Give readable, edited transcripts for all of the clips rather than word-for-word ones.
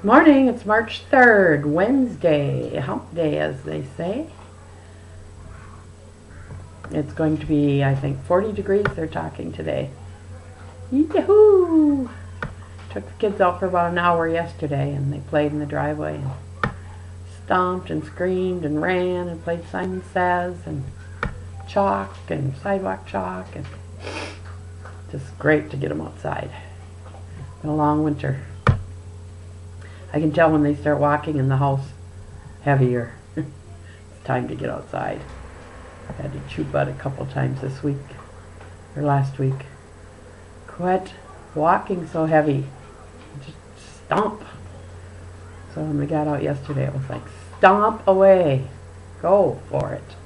Morning, it's March 3rd, Wednesday, hump day as they say. It's going to be, I think, 40 degrees they're talking today. Yahoo! Took the kids out for about an hour yesterday and they played in the driveway and stomped and screamed and ran and played Simon Says and chalk and sidewalk chalk, and just great to get them outside. Been a long winter. I can tell when they start walking in the house heavier. It's time to get outside. I had to chew bud a couple times this week, or last week. Quit walking so heavy. Just stomp. So when we got out yesterday, it was like, stomp away. Go for it.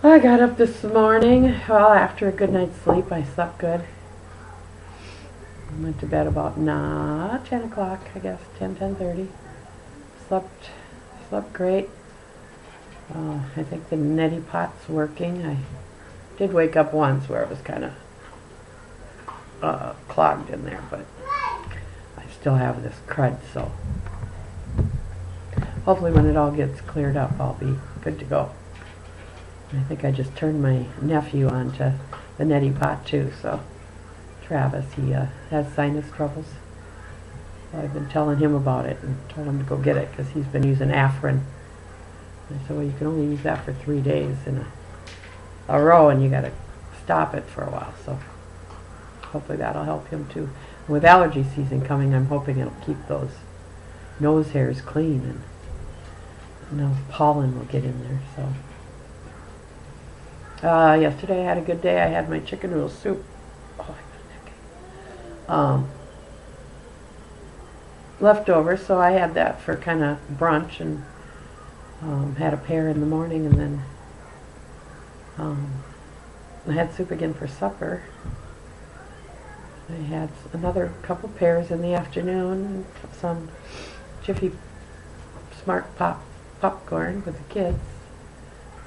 I got up this morning. Well, after a good night's sleep, I slept good. Went to bed about 10 o'clock, I guess, 10:30. Slept great. I think the neti pot's working. I did wake up once where it was kind of clogged in there, but I still have this crud, so hopefully when it all gets cleared up, I'll be good to go. I think I just turned my nephew onto the neti pot too, so Travis, he has sinus troubles. So I've been telling him about it and told him to go get it because he's been using Afrin. And I said, well, you can only use that for 3 days in a row, and you got to stop it for a while. So hopefully that'll help him too. And with allergy season coming, I'm hoping it'll keep those nose hairs clean, and no pollen will get in there. So yesterday I had a good day. I had my chicken noodle soup. Left over, so I had that for kind of brunch, and had a pear in the morning, and then I had soup again for supper. I had another couple pears in the afternoon, and some Jiffy Smart popcorn with the kids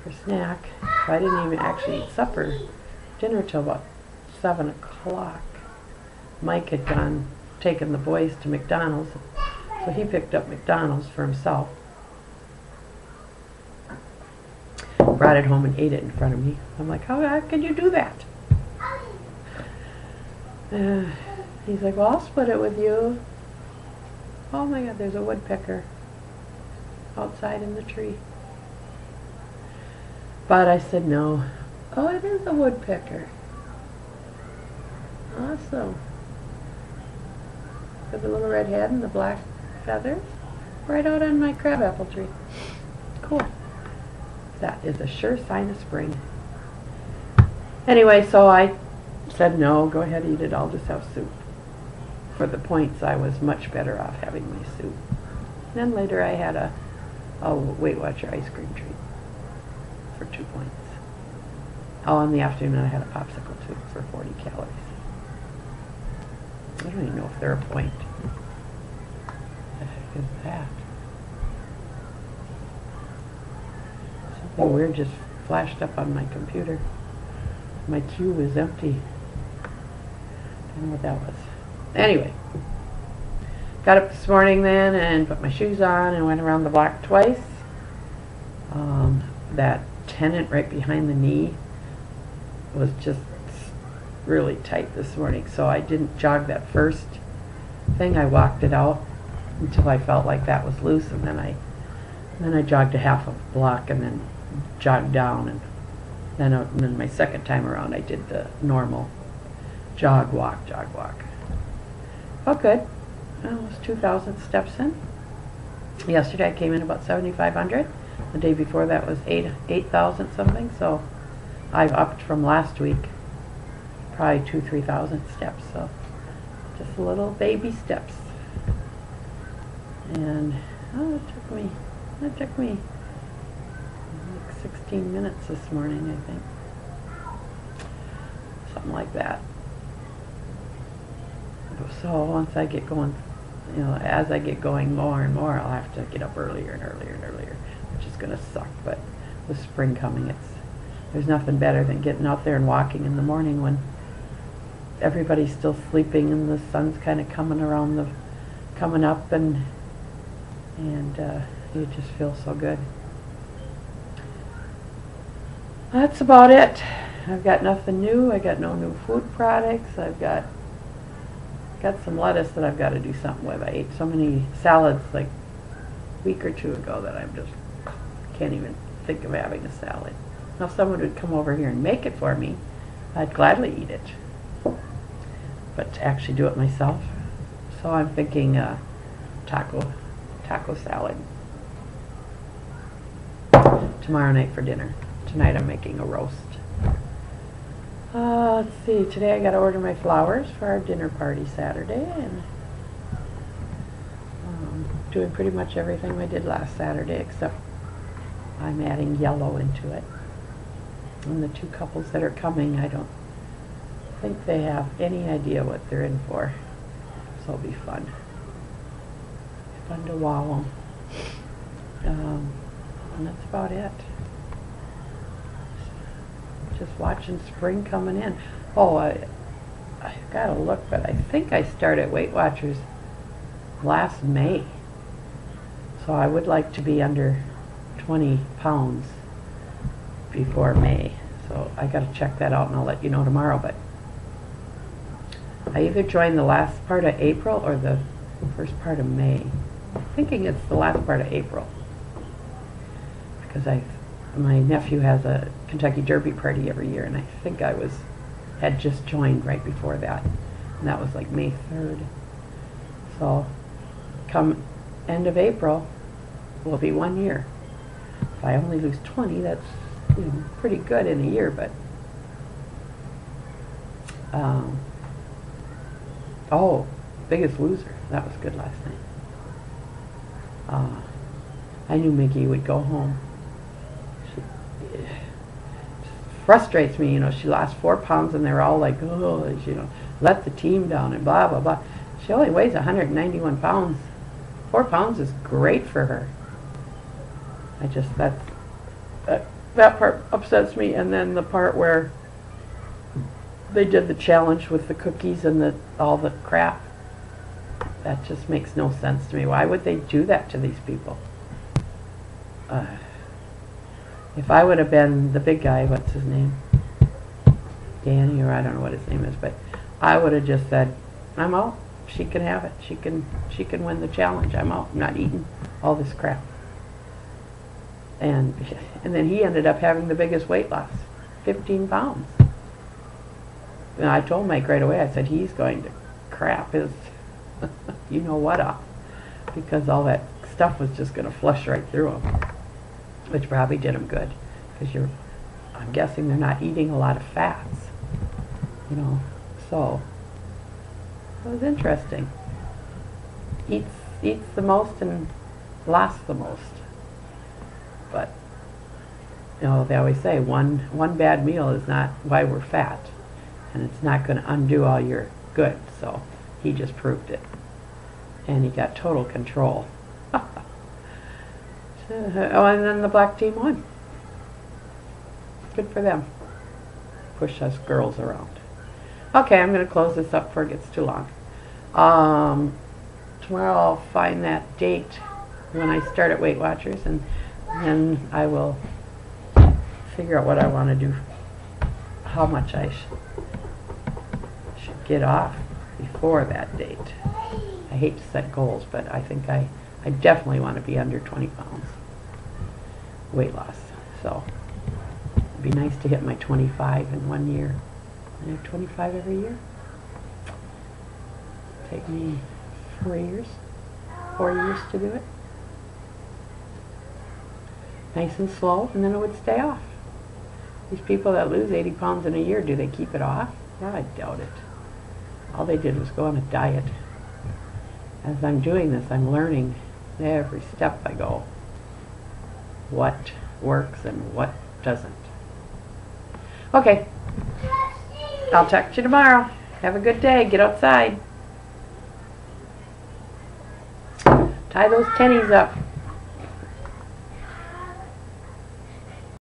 for snack. I didn't even actually eat dinner till about 7 o'clock. Mike had taken the boys to McDonald's, so he picked up McDonald's for himself. Brought it home and ate it in front of me. I'm like, how can you do that? He's like, well, I'll split it with you. Oh my God, there's a woodpecker outside in the tree. But I said no. Oh, it is a woodpecker. Awesome. With the little red head and the black feathers. Right out on my crabapple tree. Cool. That is a sure sign of spring. Anyway, so I said no, go ahead, eat it, I'll just have soup. For the points, I was much better off having my soup. And then later I had a Weight Watcher ice cream treat for 2 points. Oh, in the afternoon I had a popsicle too for 40 calories. I don't even know if they're a point. What the heck is that? Something weird just flashed up on my computer. My queue was empty. I don't know what that was. Anyway, got up this morning then and put my shoes on and went around the block twice. That tendon right behind the knee was just really tight this morning, so I didn't jog that first thing. I walked it out until I felt like that was loose, and then I jogged a half of a block and then jogged down, and then my second time around I did the normal jog walk. Oh, good. Almost 2,000 steps in. Yesterday I came in about 7,500. The day before that was 8,000 something, so I've upped from last week. Probably 2,000-3,000 steps, so just little baby steps. And it took me like 16 minutes this morning, I think, something like that. So once I get going, as I get going more and more, I'll have to get up earlier and earlier, which is going to suck. But with spring coming, there's nothing better than getting out there and walking in the morning when everybody's still sleeping and the sun's kind of coming up, and it just feels so good. That's about it. I've got nothing new. I got no new food products. I've got some lettuce that I've got to do something with. I ate so many salads like a week or two ago that I just can't even think of having a salad. Now, if someone would come over here and make it for me, I'd gladly eat it. But to actually do it myself, so I'm thinking taco salad tomorrow night for dinner. Tonight I'm making a roast. Let's see, today I got to order my flowers for our dinner party Saturday, and doing pretty much everything I did last Saturday, except I'm adding yellow into it. And the two couples that are coming, I don't think they have any idea what they're in for, so it'll be fun. Fun to wallow. And that's about it. Just watching spring coming in. Oh, I gotta look, but I think I started Weight Watchers last May. So I would like to be under 20 pounds before May. So I gotta check that out, and I'll let you know tomorrow. But I either joined the last part of April or the first part of May. I'm thinking it's the last part of April, because my nephew has a Kentucky Derby party every year, and I think I had just joined right before that, and that was like May 3rd. So come end of April will be 1 year. If I only lose 20, that's pretty good in a year. But oh, Biggest Loser, that was good last night. I knew Mickey would go home. It frustrates me, she lost 4 pounds, and they're all like, oh, let the team down and blah, blah, blah. She only weighs 191 pounds. 4 pounds is great for her. That part upsets me. And then the part where they did the challenge with the cookies and all the crap, that just makes no sense to me. Why would they do that to these people? If I would have been the big guy, what's his name? Danny, or I don't know what his name is, but I would have just said, I'm out. She can have it. She can win the challenge. I'm out. I'm not eating all this crap. And then he ended up having the biggest weight loss, 15 pounds. And I told Mike right away, I said, he's going to crap his you know what up, because all that stuff was just going to flush right through him, which probably did him good, because I'm guessing they're not eating a lot of fats, so it was interesting. Eats the most and lasts the most. But they always say one bad meal is not why we're fat, and it's not going to undo all your good. So he just proved it, and he got total control. Oh, and then the black team won. Good for them. Push us girls around. Okay, I'm going to close this up before it gets too long. Tomorrow I'll find that date when I start at Weight Watchers, and then I will figure out what I want to do, how much I should get off before that date. I hate to set goals, but I think I definitely want to be under 20 pounds weight loss. So it'd be nice to hit my 25 in 1 year. I have 25 every year. Take me 4 years to do it. Nice and slow, and then it would stay off. These people that lose 80 pounds in a year, do they keep it off? Well, I doubt it. All they did was go on a diet. As I'm doing this, I'm learning every step I go what works and what doesn't. Okay. I'll talk to you tomorrow. Have a good day. Get outside. Tie those tennies up.